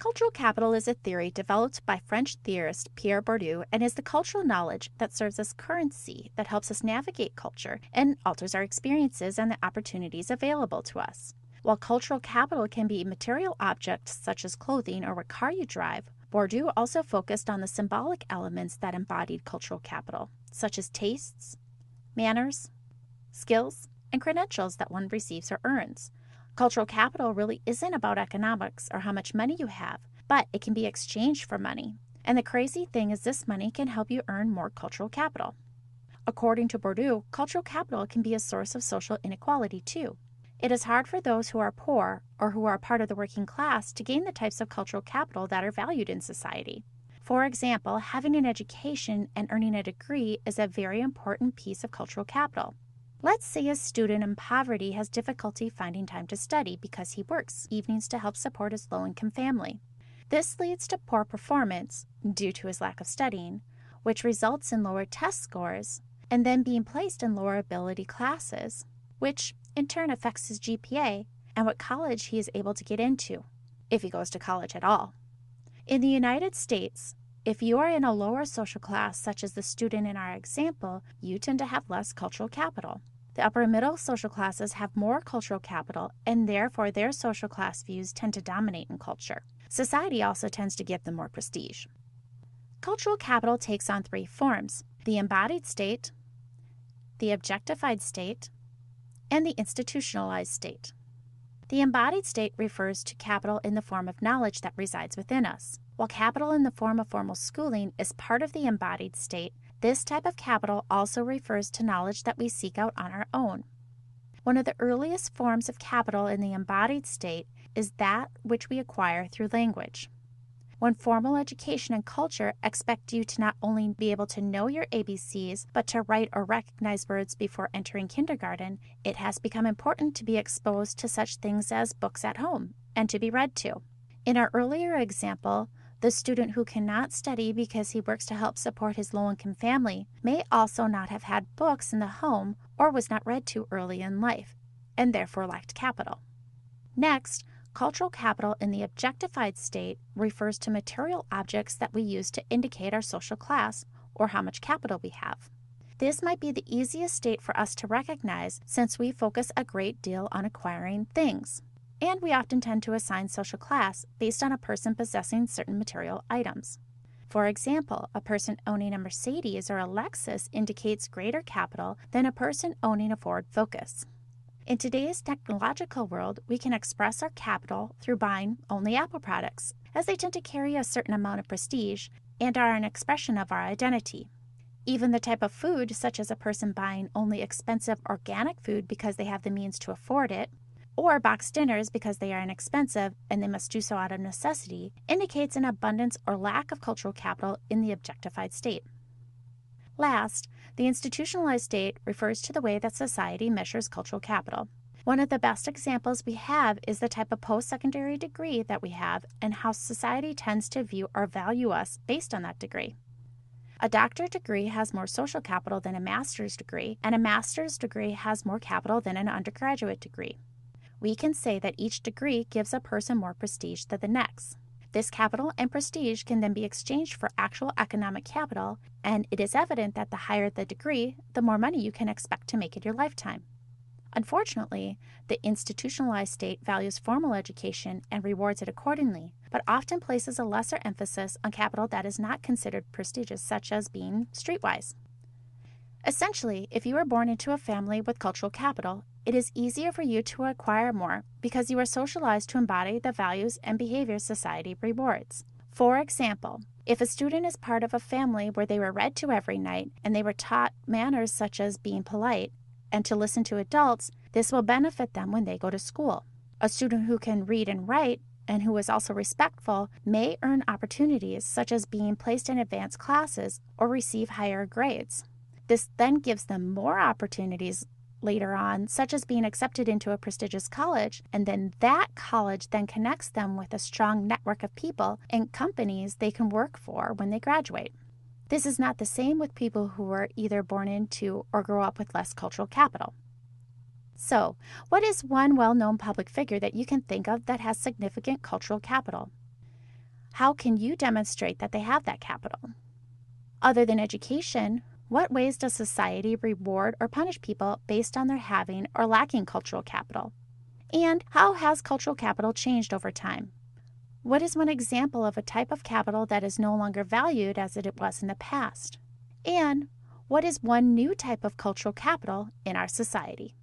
Cultural capital is a theory developed by French theorist Pierre Bourdieu and is the cultural knowledge that serves as currency that helps us navigate culture and alters our experiences and the opportunities available to us. While cultural capital can be material objects such as clothing or what car you drive, Bourdieu also focused on the symbolic elements that embodied cultural capital, such as tastes, manners, skills, and credentials that one receives or earns. Cultural capital really isn't about economics or how much money you have, but it can be exchanged for money. And the crazy thing is this money can help you earn more cultural capital. According to Bourdieu, cultural capital can be a source of social inequality too. It is hard for those who are poor or who are part of the working class to gain the types of cultural capital that are valued in society. For example, having an education and earning a degree is a very important piece of cultural capital. Let's say a student in poverty has difficulty finding time to study because he works evenings to help support his low-income family. This leads to poor performance due to his lack of studying, which results in lower test scores and then being placed in lower ability classes, which in turn affects his GPA and what college he is able to get into, if he goes to college at all. In the United States, if you are in a lower social class, such as the student in our example, you tend to have less cultural capital. The upper and middle social classes have more cultural capital, and therefore their social class views tend to dominate in culture. Society also tends to give them more prestige. Cultural capital takes on three forms: the embodied state, the objectified state, and the institutionalized state. The embodied state refers to capital in the form of knowledge that resides within us. While capital in the form of formal schooling is part of the embodied state, this type of capital also refers to knowledge that we seek out on our own. One of the earliest forms of capital in the embodied state is that which we acquire through language. When formal education and culture expect you to not only be able to know your ABCs, but to write or recognize words before entering kindergarten, it has become important to be exposed to such things as books at home and to be read to. In our earlier example, the student who cannot study because he works to help support his low-income family may also not have had books in the home or was not read to early in life, and therefore lacked capital. Next, cultural capital in the objectified state refers to material objects that we use to indicate our social class or how much capital we have. This might be the easiest state for us to recognize since we focus a great deal on acquiring things. And we often tend to assign social class based on a person possessing certain material items. For example, a person owning a Mercedes or a Lexus indicates greater capital than a person owning a Ford Focus. In today's technological world, we can express our capital through buying only Apple products, as they tend to carry a certain amount of prestige and are an expression of our identity. Even the type of food, such as a person buying only expensive organic food because they have the means to afford it, or boxed dinners because they are inexpensive and they must do so out of necessity, indicates an abundance or lack of cultural capital in the objectified state. Last, the institutionalized state refers to the way that society measures cultural capital. One of the best examples we have is the type of post-secondary degree that we have and how society tends to view or value us based on that degree. A doctorate degree has more social capital than a master's degree, and a master's degree has more capital than an undergraduate degree. We can say that each degree gives a person more prestige than the next. This capital and prestige can then be exchanged for actual economic capital, and it is evident that the higher the degree, the more money you can expect to make in your lifetime. Unfortunately, the institutionalized state values formal education and rewards it accordingly, but often places a lesser emphasis on capital that is not considered prestigious, such as being streetwise. Essentially, if you are born into a family with cultural capital, it is easier for you to acquire more because you are socialized to embody the values and behaviors society rewards. For example, if a student is part of a family where they were read to every night and they were taught manners such as being polite and to listen to adults, this will benefit them when they go to school. A student who can read and write and who is also respectful may earn opportunities such as being placed in advanced classes or receive higher grades. This then gives them more opportunities later on, such as being accepted into a prestigious college, and then that college then connects them with a strong network of people and companies they can work for when they graduate. This is not the same with people who are either born into or grow up with less cultural capital. So, what is one well-known public figure that you can think of that has significant cultural capital? How can you demonstrate that they have that capital? Other than education, what ways does society reward or punish people based on their having or lacking cultural capital? And how has cultural capital changed over time? What is one example of a type of capital that is no longer valued as it was in the past? And what is one new type of cultural capital in our society?